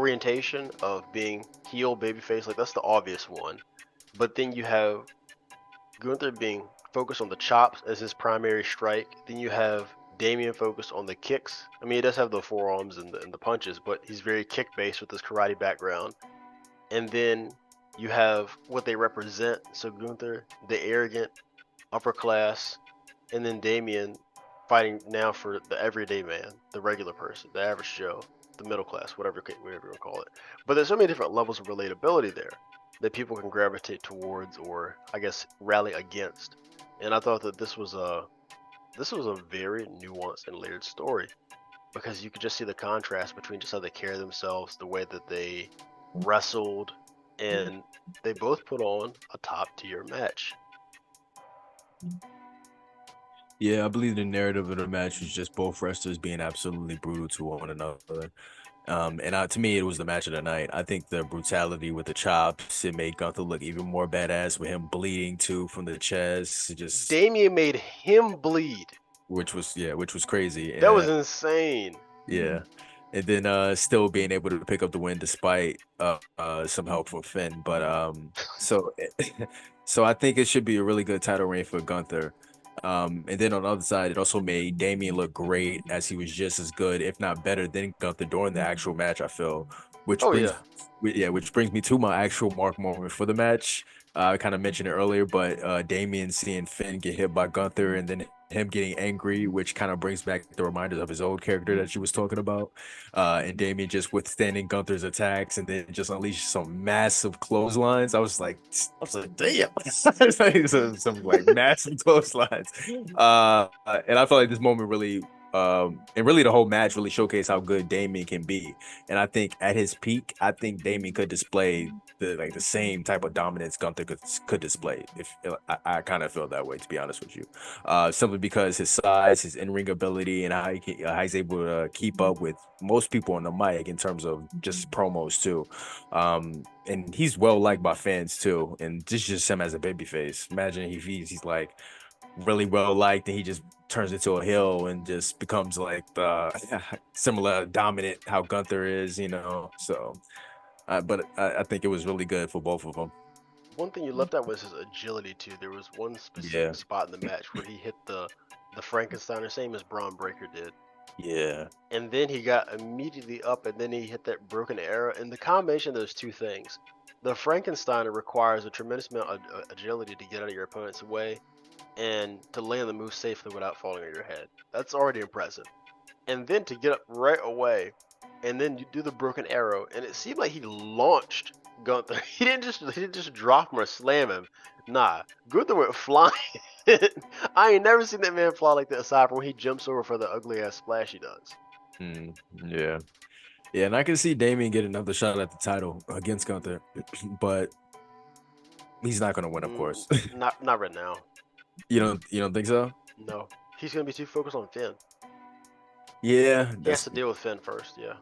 orientation of being heel babyface, like that's the obvious one. But then you have Gunther being focused on the chops as his primary strike. Then you have Damian focused on the kicks. I mean, he does have the forearms and the punches, but he's very kick based with his karate background. And then you have what they represent. So Gunther, the arrogant upper class, and then Damian fighting now for the everyday man, the regular person, the average Joe, the middle class, whatever you call it. But there's so many different levels of relatability there that people can gravitate towards or I guess rally against. And I thought that this was a very nuanced and layered story because you could just see the contrast between just how they carry themselves, the way that they wrestled, and they both put on a top tier match. Yeah, I believe the narrative of the match was just both wrestlers being absolutely brutal to one another. And to me, it was the match of the night. I think the brutality with the chops, it made Gunther look even more badass with him bleeding too from the chest. It just, Damian made him bleed. which was crazy. That was insane. Yeah. And then still being able to pick up the win despite some help from Finn. But so I think it should be a really good title reign for Gunther. And then on the other side, it also made Damian look great as he was just as good, if not better, than Gunther during the actual match, I feel. Which Oh brings yeah. which brings me to my actual mark moment for the match. I kind of mentioned it earlier, but Damian seeing Finn get hit by Gunther and then him getting angry, which kind of brings back the reminders of his old character that you was talking about. And Damian just withstanding Gunther's attacks and then just unleashed some massive clotheslines. I was like, damn, It's like some like massive clotheslines. And I felt like this moment really, and really the whole match really showcased how good Damian can be. And I think at his peak, I think Damian could display the same type of dominance Gunther could display. If I kind of feel that way, to be honest with you, simply because his size, his in-ring ability, and how he's able to keep up with most people on the mic in terms of just promos too. And he's well liked by fans too. And just him as a babyface. Imagine if he's like really well liked and he just turns into a heel and just becomes like the similar dominant how Gunther is, So, but I think it was really good for both of them. One thing you left out was his agility too. There was one Yeah, specific spot in the match where he hit the Frankensteiner, same as Braun Breaker did. yeah, And then he got immediately up and then he hit that broken arrow. And the combination of those two things, the Frankensteiner requires a tremendous amount of agility to get out of your opponent's way and to land the move safely without falling on your head. That's already impressive. And then to get up right away and then you do the broken arrow and it seemed like he launched Gunther. He didn't just drop him or slam him. Nah, Gunther went flying. I ain't never seen that man fly like that aside from when he jumps over for the ugly ass splash he does. yeah, yeah. And I can see Damien get another shot at the title against Gunther, but he's not gonna win, of Mm, course. not right now. You don't think so? No. He's gonna be too focused on Finn. Yeah, He has that's to deal with Finn first, yeah.